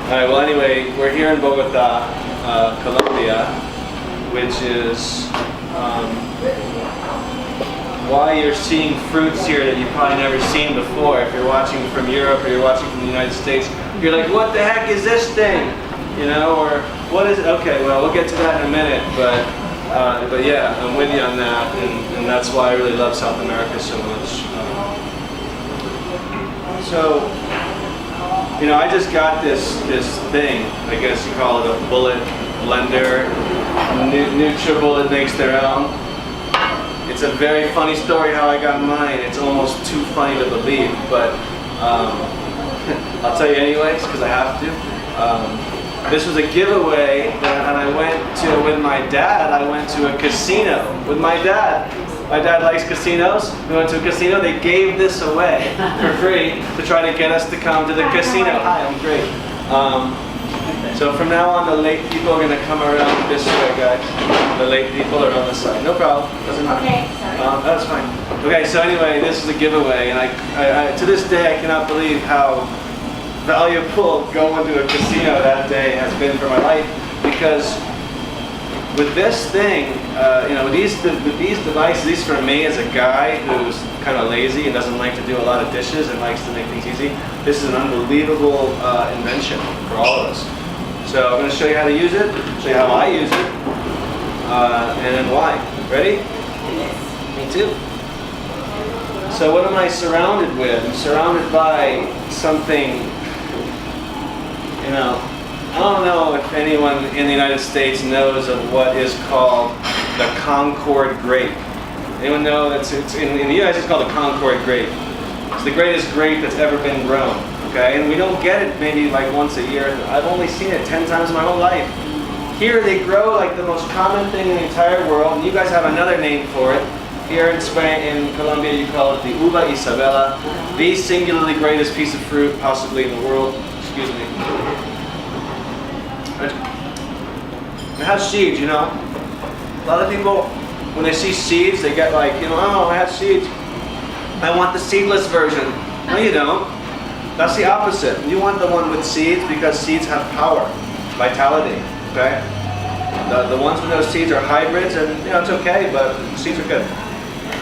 Alright, well anyway, we're here in Bogota, Colombia, which is why you're seeing fruits here that you've probably never seen before. If you're watching from Europe or you're watching from the United States, you're like, what the heck is this thing? You know, or what is it? Okay, well, we'll get to that in a minute, but yeah, I'm with you on that, and that's why I really love South America so much. So, you know, I just got this thing, I guess you call it a bullet blender. NutriBullet makes their own. It's a very funny story how I got mine. It's almost too funny to believe, but I'll tell you anyways, because I have to. This was a giveaway, and I went to, with my dad, I went to a casino with my dad. My dad likes casinos. We went to a casino. They gave this away for free to try to get us to come to the casino. Hi, I'm great. So from now on, the late people are going to come around this way, guys. The late people are on this side. No problem. Doesn't matter. Okay, sorry. That's fine. Okay, so anyway, this is a giveaway, and I to this day I cannot believe how valuable going to a casino that day has been for my life, because with this thing, you know, with these devices, these for me as a guy who's kind of lazy and doesn't like to do a lot of dishes and likes to make things easy, this is an unbelievable invention for all of us. So I'm going to show you how to use it, show you how I use it, and then why. Ready? Yes. Me too. So what am I surrounded with? I'm surrounded by something, you know, I don't know if anyone in the United States knows of what is called the Concord grape. Anyone know that's in the US it's called the Concord grape. It's the greatest grape that's ever been grown. Okay, and we don't get it maybe like once a year. I've only seen it 10 times in my whole life. Here they grow like the most common thing in the entire world, and you guys have another name for it. Here in Spain, in Colombia, you call it the uva Isabela, the singularly greatest piece of fruit possibly in the world. Excuse me. It has seeds, you know. A lot of people, when they see seeds, they get like, you know, oh, I have seeds. I want the seedless version. No, you don't. That's the opposite. You want the one with seeds because seeds have power, vitality, okay? The ones with no seeds are hybrids, and you know, it's okay, but seeds are good.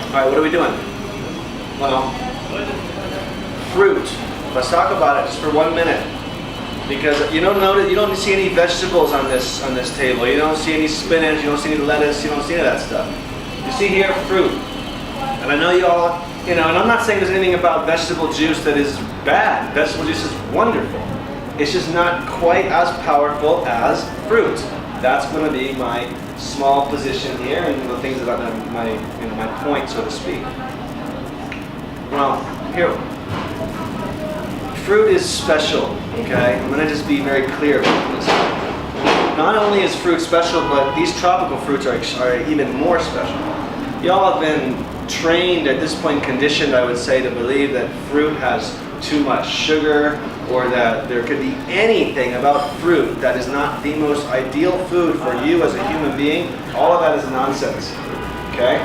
All right, what are we doing? Well, fruit. Let's talk about it just for 1 minute, because you don't see any vegetables on this table. You don't see any spinach. You don't see any lettuce. You don't see any of that stuff. You see here fruit, and I know you all. You know, and I'm not saying there's anything about vegetable juice that is bad. Vegetable juice is wonderful. It's just not quite as powerful as fruit. That's going to be my small position here, and the things that my point, so to speak. Well, here, fruit is special. Okay, I'm going to just be very clear about this. Not only is fruit special, but these tropical fruits are even more special. Y'all have been trained at this point, conditioned, I would say, to believe that fruit has too much sugar, or that there could be anything about fruit that is not the most ideal food for you as a human being. All of that is nonsense. Okay?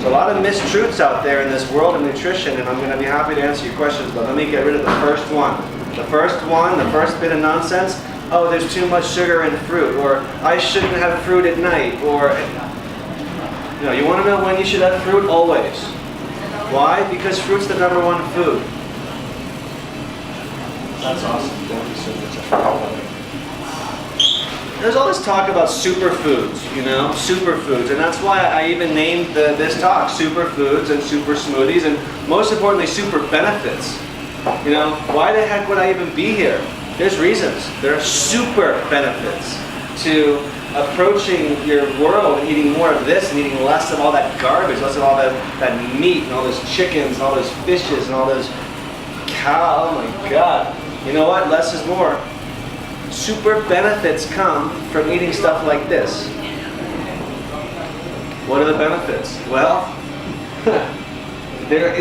So a lot of mistruths out there in this world of nutrition, and I'm going to be happy to answer your questions, but let me get rid of the first one. The first bit of nonsense, oh, there's too much sugar in fruit, or I shouldn't have fruit at night, or you know, you want to know when you should have fruit? Always. Why? Because fruit's the #1 food. That's awesome. Thank you so much. There's all this talk about superfoods, you know, superfoods, and that's why I even named this talk Superfoods and Super Smoothies, and most importantly, super benefits. You know, why the heck would I even be here? There's reasons. There are super benefits to approaching your world and eating more of this and eating less of all that garbage, less of all that meat and all those chickens and all those fishes and all those cows. Oh my God. You know what? Less is more. Super benefits come from eating stuff like this. What are the benefits? Well, they're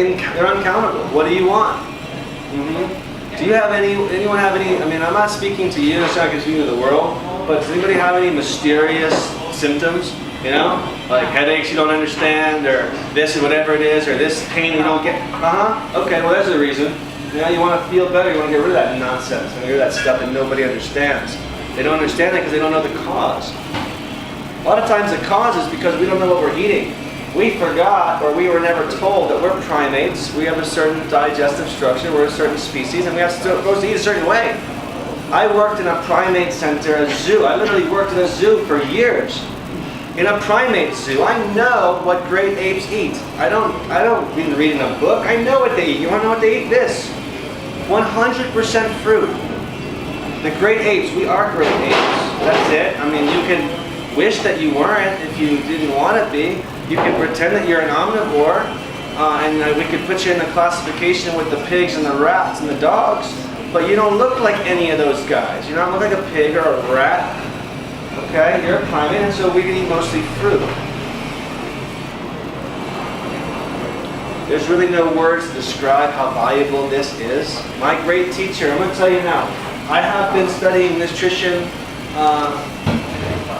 uncountable. What do you want? Do you have anyone have any, I mean, I'm not speaking to you, it's not speaking to the world, but does anybody have any mysterious symptoms? You know, like headaches you don't understand, or this or whatever it is, or this pain you don't get? Okay, well there's a reason. You know, you want to feel better, you want to get rid of that nonsense, you want to get rid of that stuff that nobody understands. They don't understand it because they don't know the cause. A lot of times the cause is because we don't know what we're eating. We forgot, or we were never told that we're primates. We have a certain digestive structure, we're a certain species, and we have supposed to eat a certain way. I worked in a primate center, a zoo. I literally worked in a zoo for years. In a primate zoo, I know what great apes eat. I don't even read in a book. I know what they eat. You want to know what they eat? This. 100% fruit. The great apes, we are great apes. That's it. I mean, you can wish that you weren't if you didn't want to be. You can pretend that you're an omnivore, and we could put you in the classification with the pigs and the rats and the dogs, but you don't look like any of those guys. You don't look like a pig or a rat. Okay, you're a primate, and so we can eat mostly fruit. There's really no words to describe how valuable this is. My great teacher, I'm going to tell you now, I have been studying nutrition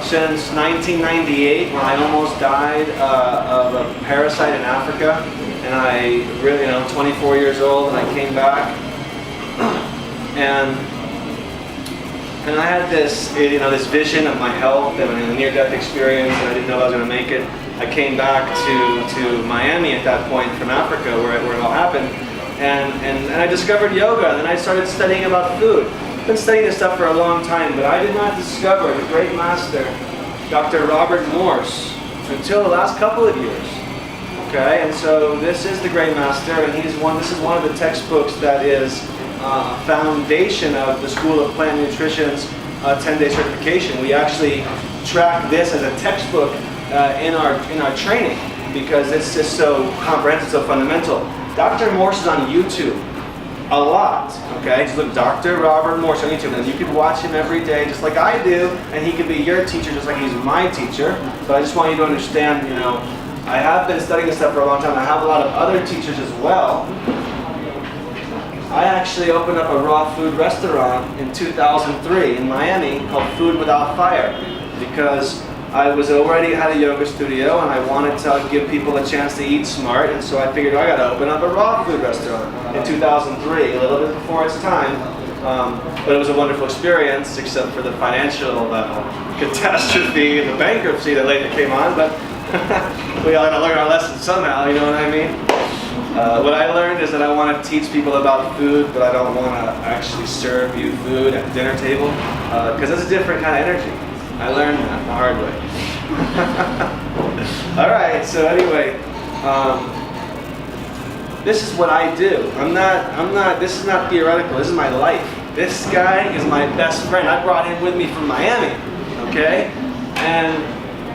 since 1998, when I almost died of a parasite in Africa, and I really, 24 years old, and I came back, and I had this, this vision of my health and a near-death experience, and I didn't know if I was going to make it. I came back to Miami at that point from Africa, where it all happened, and I discovered yoga, and then I started studying about food. I've been studying this stuff for a long time, but I did not discover the great master, Dr. Robert Morse, until the last couple of years. Okay, and so this is the great master, and this is one of the textbooks that is a foundation of the School of Plant Nutrition's 10-day certification. We actually track this as a textbook in our training because it's just so comprehensive, so fundamental. Dr. Morse is on YouTube a lot. Okay, just look Dr. Robert Morse on YouTube, and you can watch him every day, just like I do, and he could be your teacher, just like he's my teacher. But I just want you to understand, I have been studying this stuff for a long time. I have a lot of other teachers as well. I actually opened up a raw food restaurant in 2003 in Miami called Food Without Fire because I was already had a yoga studio and I wanted to give people a chance to eat smart, and so I figured I got to open up a raw food restaurant in 2003, a little bit before its time. But it was a wonderful experience, except for the financial catastrophe and the bankruptcy that later came on. But we all got to learn our lessons somehow, you know what I mean? What I learned is that I want to teach people about food, but I don't want to actually serve you food at the dinner table, because it's a different kind of energy. I learned that the hard way. All right, so anyway, this is what I do. This is not theoretical, this is my life. This guy is my best friend. I brought him with me from Miami, okay? And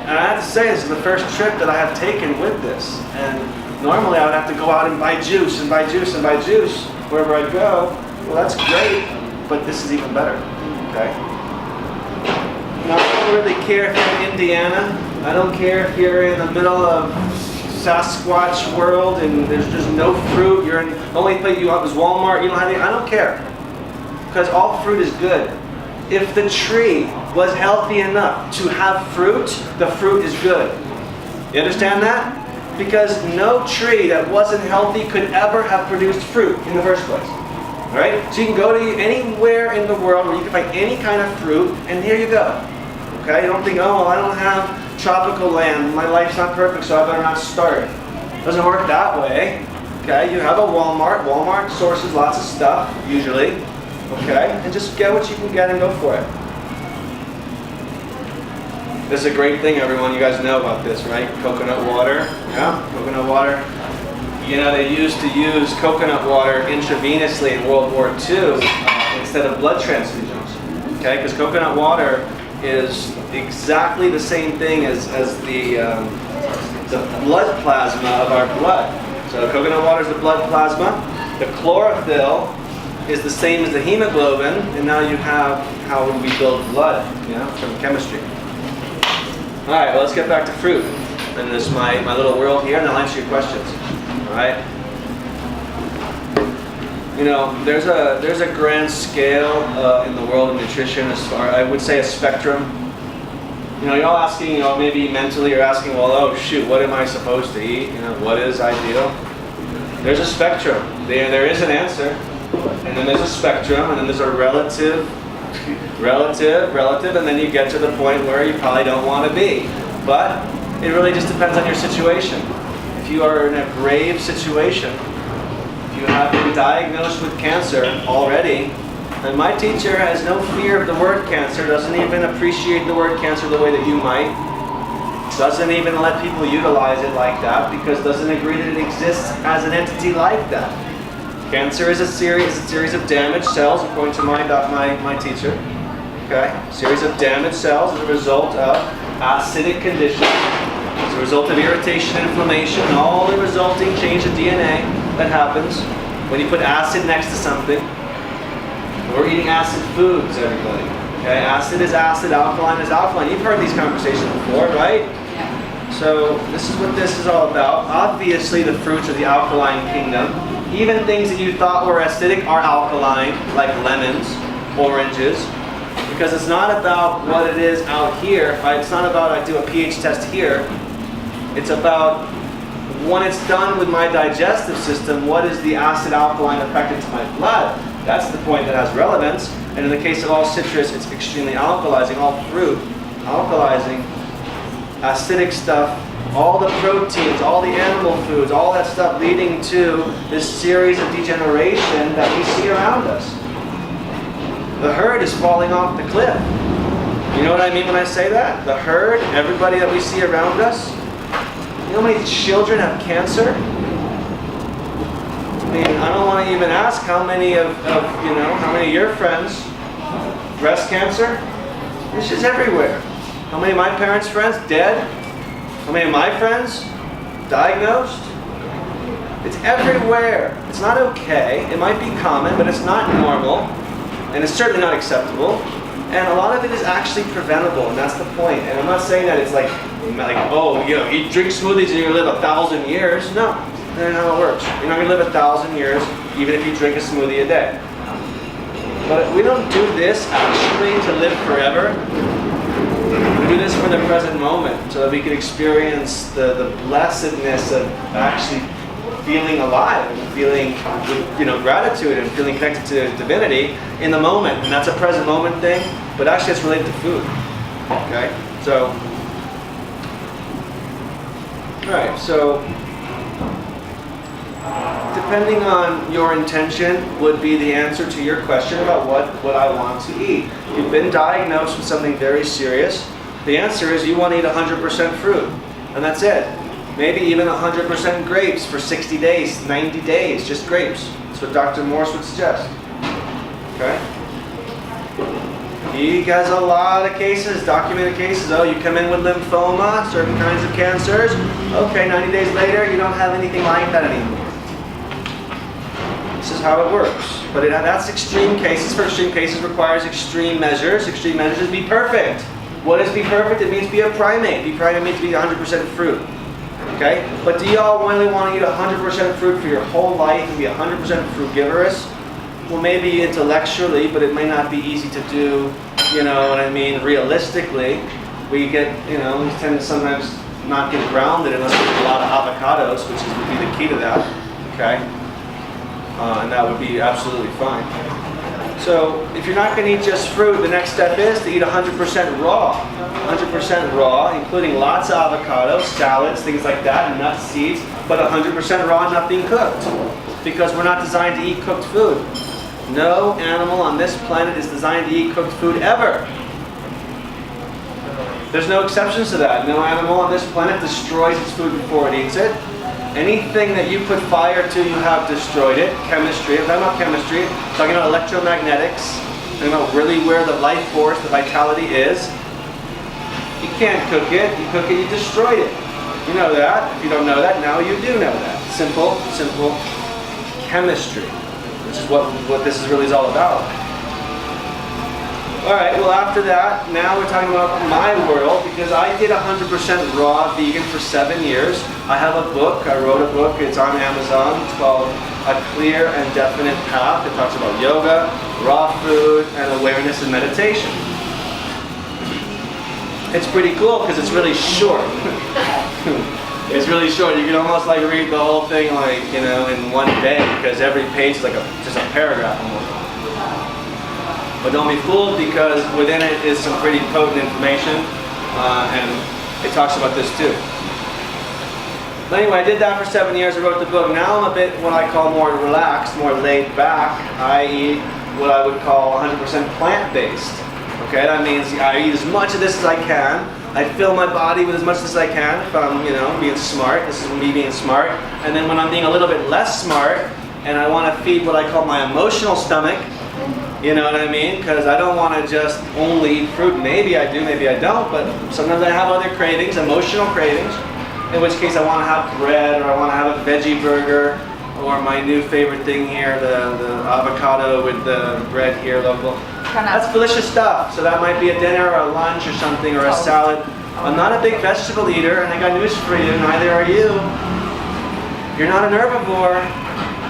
I have to say, this is the first trip that I have taken with this. And normally I would have to go out and buy juice and buy juice and buy juice wherever I go. Well, that's great, but this is even better, okay? Now, I don't really care if you're in Indiana. I don't care if you're in the middle of Sasquatch world and there's just no fruit. You're in the only place you have is Walmart. You don't have any. I don't care, because all fruit is good. If the tree was healthy enough to have fruit, the fruit is good. You understand that? Because no tree that wasn't healthy could ever have produced fruit in the first place. All right? So you can go to anywhere in the world where you can find any kind of fruit, and here you go. Okay? You don't think, oh, well, I don't have tropical land. My life's not perfect, so I better not start. It doesn't work that way. Okay? You have a Walmart. Walmart sources lots of stuff, usually. Okay? And just get what you can get and go for it. This is a great thing, everyone. You guys know about this, right? Coconut water. Yeah? Coconut water. You know, they used to use coconut water intravenously in World War II instead of blood transfusions. Okay? Because coconut water is exactly the same thing as the blood plasma of our blood. So coconut water is the blood plasma. The chlorophyll is the same as the hemoglobin, and now you have how we build blood, from chemistry. All right, well, let's get back to fruit. And this is my little world here, and I'll answer your questions. All right. There's a grand scale in the world of nutrition, as far I would say a spectrum. You're all asking, maybe mentally you're asking, well, oh shoot, what am I supposed to eat? What is ideal? There's a spectrum. There is an answer. And then there's a spectrum, and then there's a relative, and then you get to the point where you probably don't want to be. But it really just depends on your situation. If you are in a grave situation, if you have been diagnosed with cancer already, and my teacher has no fear of the word cancer, doesn't even appreciate the word cancer the way that you might, doesn't even let people utilize it like that, because doesn't agree that it exists as an entity like that. Cancer is a series of damaged cells, according to my teacher. Okay, series of damaged cells as a result of acidic conditions, as a result of irritation and inflammation, and all the resulting change of DNA that happens when you put acid next to something. We're eating acid foods, everybody. Okay, acid is acid, alkaline is alkaline. You've heard these conversations before, right? Yeah. So this is what this is all about. Obviously, the fruits of the alkaline kingdom. Even things that you thought were acidic are alkaline, like lemons, oranges. Because it's not about what it is out here. It's not about I do a pH test here. It's about when it's done with my digestive system, what is the acid alkaline effect into my blood? That's the point that has relevance. And in the case of all citrus, it's extremely alkalizing. All fruit, alkalizing, acidic stuff, all the proteins, all the animal foods, all that stuff leading to this series of degeneration that we see around us. The herd is falling off the cliff. You know what I mean when I say that? The herd, everybody that we see around us. You know how many children have cancer? I mean, I don't want to even ask how many how many of your friends, breast cancer? It's just everywhere. How many of my parents' friends dead? How many of my friends diagnosed? It's everywhere. It's not okay. It might be common, but it's not normal. And it's certainly not acceptable. And a lot of it is actually preventable, and that's the point. And I'm not saying that it's like oh, you drink smoothies and you're going to live 1,000 years. No, that's not how it works. You're not going to live 1,000 years even if you drink a smoothie a day. But we don't do this actually to live forever. We do this for the present moment so that we can experience the blessedness of actually feeling alive and feeling gratitude and feeling connected to divinity in the moment. And that's a present moment thing, but actually it's related to food. Okay? So, alright, so depending on your intention would be the answer to your question about what I want to eat. You've been diagnosed with something very serious. The answer is you want to eat 100% fruit, and that's it. Maybe even 100% grapes for 60 days, 90 days, just grapes. That's what Dr. Morse would suggest. Okay? He has a lot of cases, documented cases. Oh, you come in with lymphoma, certain kinds of cancers. Okay, 90 days later, you don't have anything like that anymore. This is how it works. But that's extreme cases. For extreme cases requires extreme measures. Extreme measures is be perfect. What is be perfect? It means be a primate. Be primate means be 100% fruit. Okay? But do y'all really want to eat 100% fruit for your whole life and be 100% frugivorous? Well, maybe intellectually, but it may not be easy to do, you know what I mean, realistically. We get, we tend to sometimes not get grounded unless we eat a lot of avocados, which would be the key to that. Okay? And that would be absolutely fine. So if you're not going to eat just fruit, the next step is to eat 100% raw. 100% raw, including lots of avocados, salads, things like that, and nuts, seeds, but 100% raw, nothing cooked. Because we're not designed to eat cooked food. No animal on this planet is designed to eat cooked food ever. There's no exceptions to that. No animal on this planet destroys its food before it eats it. Anything that you put fire to, you have destroyed it. Chemistry, I'm talking about chemistry, I'm talking about electromagnetics, I'm talking about really where the life force, the vitality is. You can't cook it, you cook it, you destroy it. You know that. If you don't know that, now you do know that. Simple chemistry, which is what this is really all about. Alright, well after that, now we're talking about my world, because I did 100% raw vegan for 7 years. I have a book, I wrote a book, it's on Amazon, it's called A Clear and Definite Path. It talks about yoga, raw food, and awareness and meditation. It's pretty cool because it's really short. It's really short. You can almost like read the whole thing like, you know, in one day because every page is like just a paragraph almost. But don't be fooled because within it is some pretty potent information and it talks about this too. But anyway, I did that for 7 years. I wrote the book. Now I'm a bit what I call more relaxed, more laid back. I eat what I would call 100% plant-based. Okay, that means I eat as much of this as I can. I fill my body with as much as I can if I'm, you know, being smart. This is me being smart. And then when I'm being a little bit less smart and I want to feed what I call my emotional stomach, you know what I mean? Because I don't want to just only eat fruit. Maybe I do, maybe I don't, but sometimes I have other cravings, emotional cravings, in which case I want to have bread or I want to have a veggie burger or my new favorite thing here, the avocado with the bread here, local. That's delicious stuff. So that might be a dinner or a lunch or something or a salad. I'm not a big vegetable eater and I got news for you, neither are you. You're not an herbivore.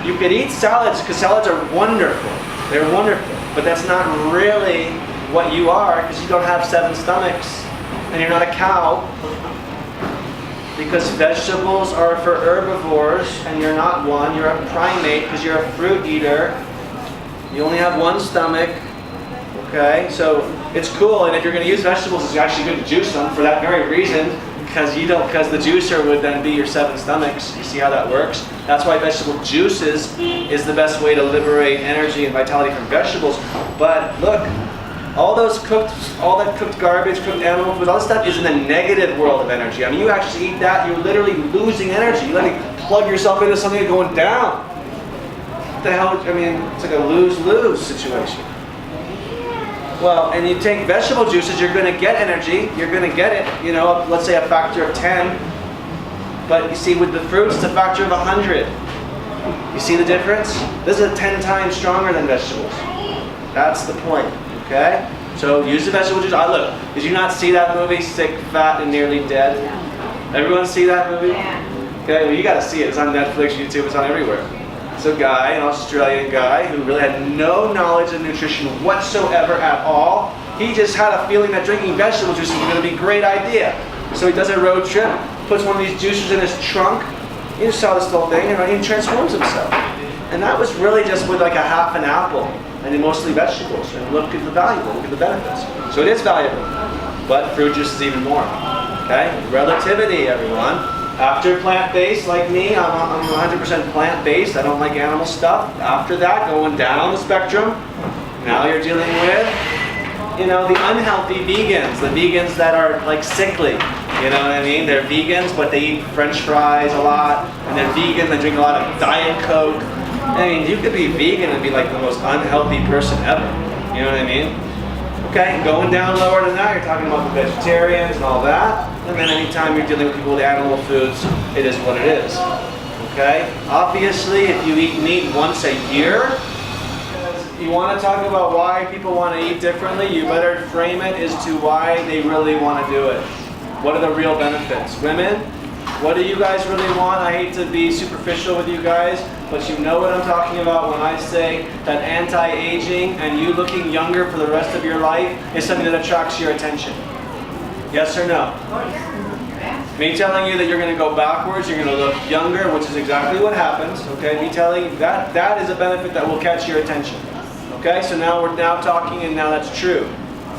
You could eat salads because salads are wonderful. They're wonderful. But that's not really what you are because you don't have 7 stomachs and you're not a cow. Because vegetables are for herbivores and you're not one. You're a primate because you're a fruit eater. You only have 1 stomach. Okay, so it's cool, and if you're going to use vegetables, it's actually good to juice them for that very reason, because the juicer would then be your 7 stomachs. You see how that works? That's why vegetable juices is the best way to liberate energy and vitality from vegetables. But look, all that cooked garbage, cooked animal food, all this stuff is in the negative world of energy. I mean, you actually eat that, you're literally losing energy. You literally plug yourself into something and going down. What the hell? I mean, it's like a lose-lose situation. Well, and you take vegetable juices, you're going to get energy, you're going to get it, you know, let's say a factor of 10. But you see, with the fruits, it's a factor of 100. You see the difference? This is 10 times stronger than vegetables. That's the point, okay? So use the vegetable juice. Look, did you not see that movie, Sick, Fat, and Nearly Dead? Everyone see that movie? Yeah. Okay, well, you got to see it. It's on Netflix, YouTube, it's on everywhere. It's a guy, an Australian guy, who really had no knowledge of nutrition whatsoever at all. He just had a feeling that drinking vegetable juice was going to be a great idea. So he does a road trip, puts one of these juicers in his trunk. You saw this whole thing, and he transforms himself. And that was really just with like a half an apple, and then mostly vegetables. And look at the value, look at the benefits. So it is valuable, but fruit juice is even more. Okay, relativity, everyone. After plant-based, like me, I'm 100% plant-based. I don't like animal stuff. After that, going down the spectrum, now you're dealing with, you know, the unhealthy vegans, the vegans that are like sickly. You know what I mean? They're vegans, but they eat French fries a lot, and they're vegan. They drink a lot of Diet Coke. I mean, you could be vegan and be like the most unhealthy person ever. You know what I mean? Okay, going down lower than that, you're talking about the vegetarians and all that. And then anytime you're dealing with people with animal foods, it is what it is. Okay? Obviously, if you eat meat once a year, you want to talk about why people want to eat differently, you better frame it as to why they really want to do it. What are the real benefits? Women, what do you guys really want? I hate to be superficial with you guys, but you know what I'm talking about when I say that anti-aging and you looking younger for the rest of your life is something that attracts your attention. Yes or no? Me telling you that you're going to go backwards, you're going to look younger, which is exactly what happens. Okay, me telling you that is a benefit that will catch your attention. Okay, so now we're talking, and now that's true.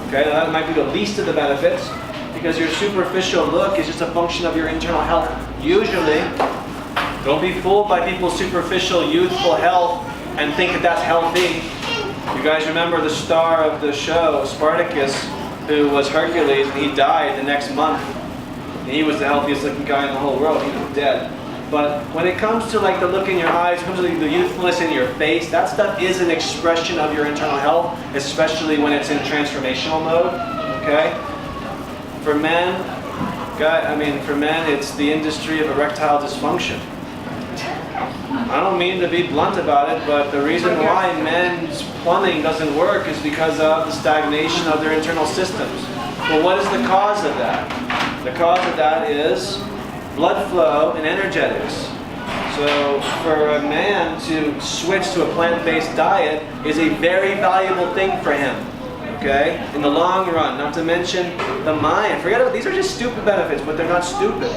Okay, now that might be the least of the benefits, because your superficial look is just a function of your internal health. Usually, don't be fooled by people's superficial youthful health and think that that's healthy. You guys remember the star of the show, Spartacus, who was Hercules, and he died the next month. And he was the healthiest looking guy in the whole world. He was dead. But when it comes to like the look in your eyes, when it comes to the youthfulness in your face, that stuff is an expression of your internal health, especially when it's in transformational mode. Okay? For men, it's the industry of erectile dysfunction. I don't mean to be blunt about it, but the reason why men's plumbing doesn't work is because of the stagnation of their internal systems. Well, what is the cause of that? The cause of that is blood flow and energetics. So for a man to switch to a plant-based diet is a very valuable thing for him. Okay? In the long run, not to mention the mind. Forget about these are just stupid benefits, but they're not stupid.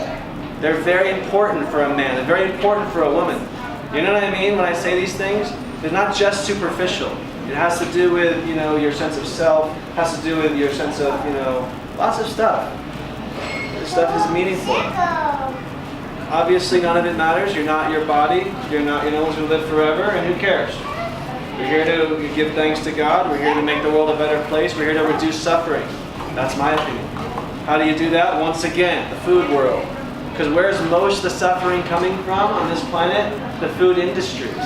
They're very important for a man. They're very important for a woman. You know what I mean when I say these things? They're not just superficial. It has to do with, you know, your sense of self. It has to do with your sense of, you know, lots of stuff. This stuff is meaningful. Obviously, none of it matters. You're not your body. You're not. You're no one's going to live forever, and who cares? We're here to give thanks to God. We're here to make the world a better place. We're here to reduce suffering. That's my opinion. How do you do that? Once again, the food world. Because where's most of the suffering coming from on this planet? The food industries.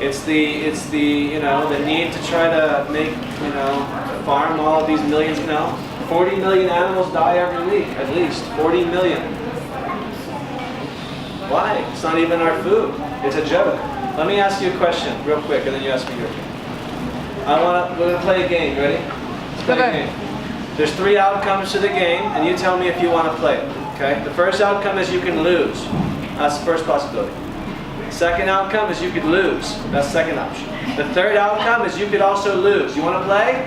It's the you know, the need to try to make, you know, farm all of these millions. You know, 40 million animals die every week, at least 40 million. Why? It's not even our food. It's a joke. Let me ask you a question real quick, and then you ask me your. We're gonna play a game. Ready? Let's play a game. There's 3 outcomes to the game, and you tell me if you want to play it. Okay? The first outcome is you can lose. That's the first possibility. Second outcome is you could lose. That's the second option. The third outcome is you could also lose. You want to play?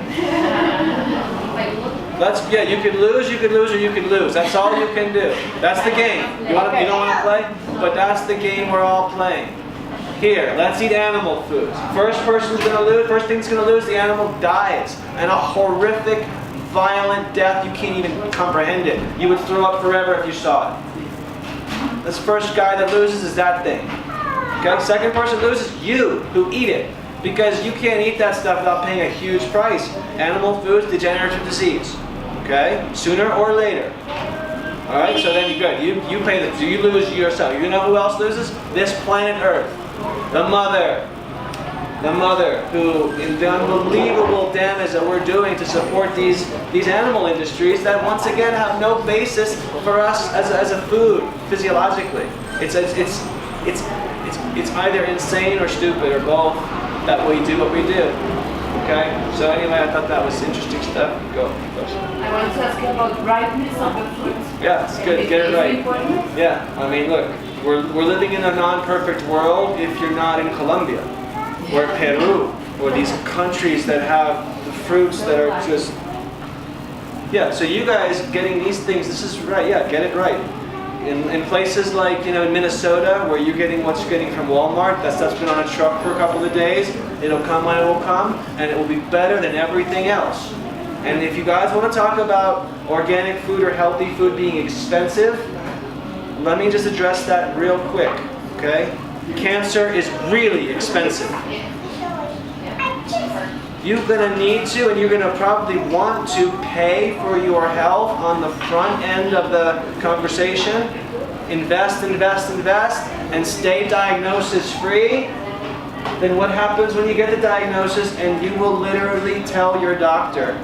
Yeah, you could lose, or you could lose. That's all you can do. That's the game. You don't want to play? But that's the game we're all playing. Here, let's eat animal foods. First person's going to lose, first thing's going to lose, the animal dies. And a horrific, violent death, you can't even comprehend it. You would throw up forever if you saw it. This first guy that loses is that thing. Okay, second person loses, you who eat it. Because you can't eat that stuff without paying a huge price. Animal foods, degenerative disease. Okay, sooner or later. All right, so then you're good. You pay them. So you lose yourself. You know who else loses? This planet Earth. The mother who, in the unbelievable damage that we're doing to support these animal industries that once again have no basis for us as a food physiologically. It's either insane or stupid or both that we do what we do. Okay. So anyway, I thought that was interesting stuff. Go. I wanted to ask you about ripeness of the fruits. Yeah, it's good. Get it right. Important? Yeah. I mean, look, we're living in a non-perfect world if you're not in Colombia or Peru or these countries that have the fruits that are just. Yeah. So you guys getting these things, this is right. Yeah, get it right. In places like, you know, in Minnesota, where you're getting what you're getting from Walmart, that stuff's been on a truck for a couple of days. It'll come when it will come, and it will be better than everything else. And if you guys want to talk about organic food or healthy food being expensive, let me just address that real quick, okay? Cancer is really expensive. You're going to need to, and you're going to probably want to pay for your health on the front end of the conversation. Invest, and stay diagnosis free. Then what happens when you get the diagnosis and you will literally tell your doctor?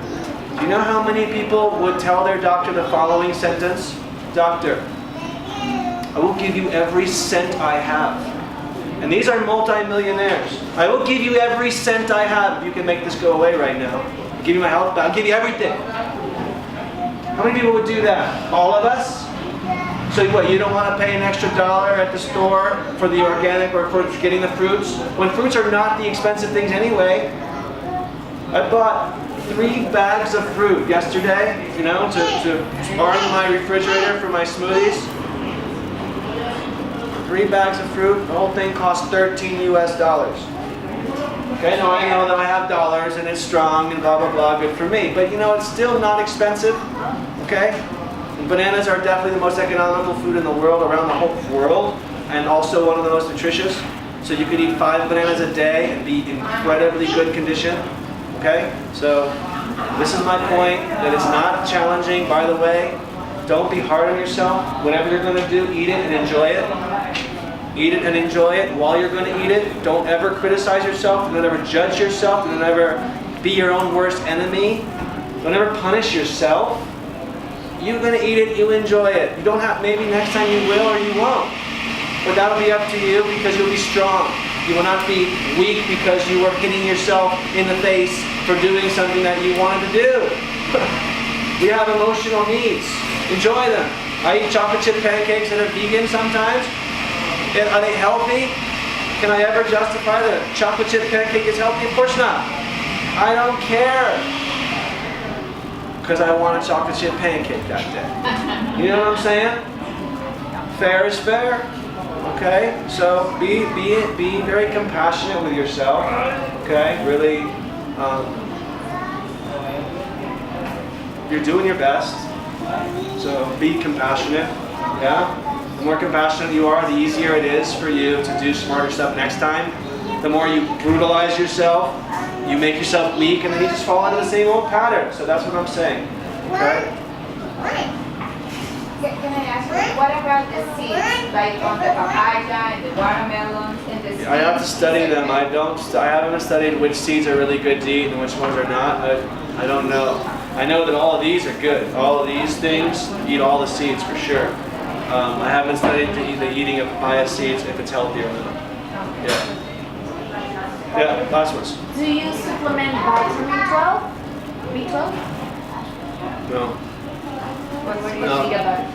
Do you know how many people would tell their doctor the following sentence? Doctor, I will give you every cent I have. And these are multi-millionaires. I will give you every cent I have if you can make this go away right now. I'll give you my health back. I'll give you everything. How many people would do that? All of us? So what, you don't want to pay an extra $1 at the store for the organic or for getting the fruits? When fruits are not the expensive things anyway. I bought 3 bags of fruit yesterday, you know, to arm my refrigerator for my smoothies. 3 bags of fruit, the whole thing cost $13 US. Okay, now I know that I have dollars and it's strong and blah blah blah, good for me. But you know, it's still not expensive. Okay? And bananas are definitely the most economical food in the world, around the whole world, and also one of the most nutritious. So you could eat 5 bananas a day and be in incredibly good condition. Okay? So this is my point, that it's not challenging, by the way. Don't be hard on yourself. Whatever you're going to do, eat it and enjoy it. Eat it and enjoy it while you're going to eat it. Don't ever criticize yourself. Don't ever judge yourself. Don't ever be your own worst enemy. Don't ever punish yourself. You're going to eat it, you enjoy it. You don't have, maybe next time you will or you won't. But that'll be up to you, because you'll be strong. You will not be weak because you are hitting yourself in the face for doing something that you wanted to do. We have emotional needs. Enjoy them. I eat chocolate chip pancakes that are vegan sometimes. Are they healthy? Can I ever justify that a chocolate chip pancake is healthy? Of course not. I don't care. Because I want a chocolate chip pancake that day. You know what I'm saying? fair is fair. Okay, so be very compassionate with yourself. Okay, really, you're doing your best. So be compassionate. Yeah, the more compassionate you are, the easier it is for you to do smarter stuff next time. The more you brutalize yourself, you make yourself weak, and then you just fall into the same old pattern. So that's what I'm saying. Okay. Can I ask you, what about the seeds, like on the papaya and the watermelons and the seeds? I have to study them. I haven't studied which seeds are really good to eat and which ones are not. I don't know. I know that all of these are good. All of these things, eat all the seeds for sure. I haven't studied the eating of papaya seeds if it's healthy or not. Yeah. Yeah, last ones. Do you supplement vitamin 12? B12? No. What do you No. think about it?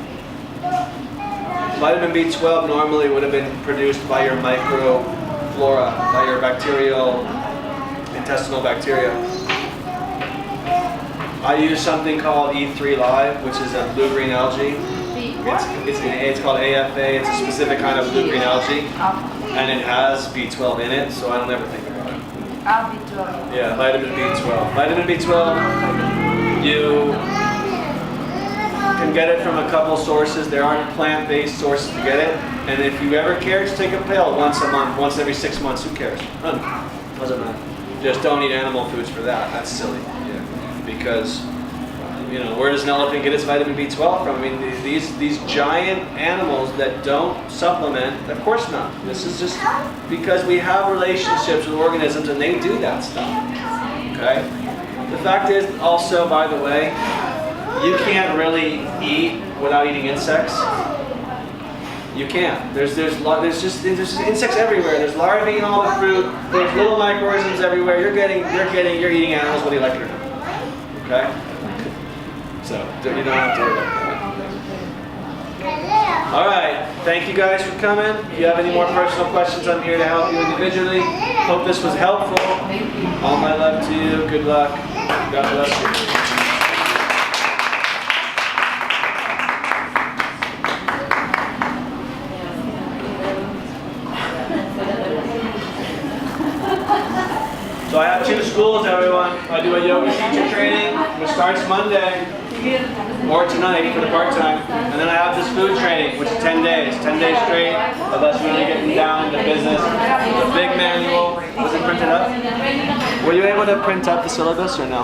Vitamin B12 normally would have been produced by your microflora, by your bacterial, intestinal bacteria. I use something called E3 Live, which is a blue-green algae. It's called AFA. It's a specific kind of blue-green algae, and it has B12 in it, so I don't ever think about it. B12. Yeah, vitamin B12. Vitamin B12, you can get it from a couple sources. There aren't plant-based sources to get it, and if you ever care, just take a pill once a month, once every 6 months. Who cares? Doesn't matter. Just don't eat animal foods for that. That's silly. Yeah. Because where does an elephant get its vitamin B12 from? I mean, these giant animals that don't supplement, of course not. This is just because we have relationships with organisms and they do that stuff. Okay? The fact is also, by the way, you can't really eat without eating insects. You can't. There's just insects everywhere. There's larvae in all the fruit. There's little microorganisms everywhere. You're eating animals whether you like it or not. Okay? So you don't have to worry about that. All right. Thank you guys for coming. If you have any more personal questions, I'm here to help you individually. Hope this was helpful. All my love to you. Good luck. God bless you. So I have 2 schools, everyone. I do a yoga teacher training, which starts Monday, or tonight for the part-time. And then I have this food training, which is 10 days. 10 days straight of us really getting down into business. The big manual. Was it printed up? Were you able to print up the syllabus or no?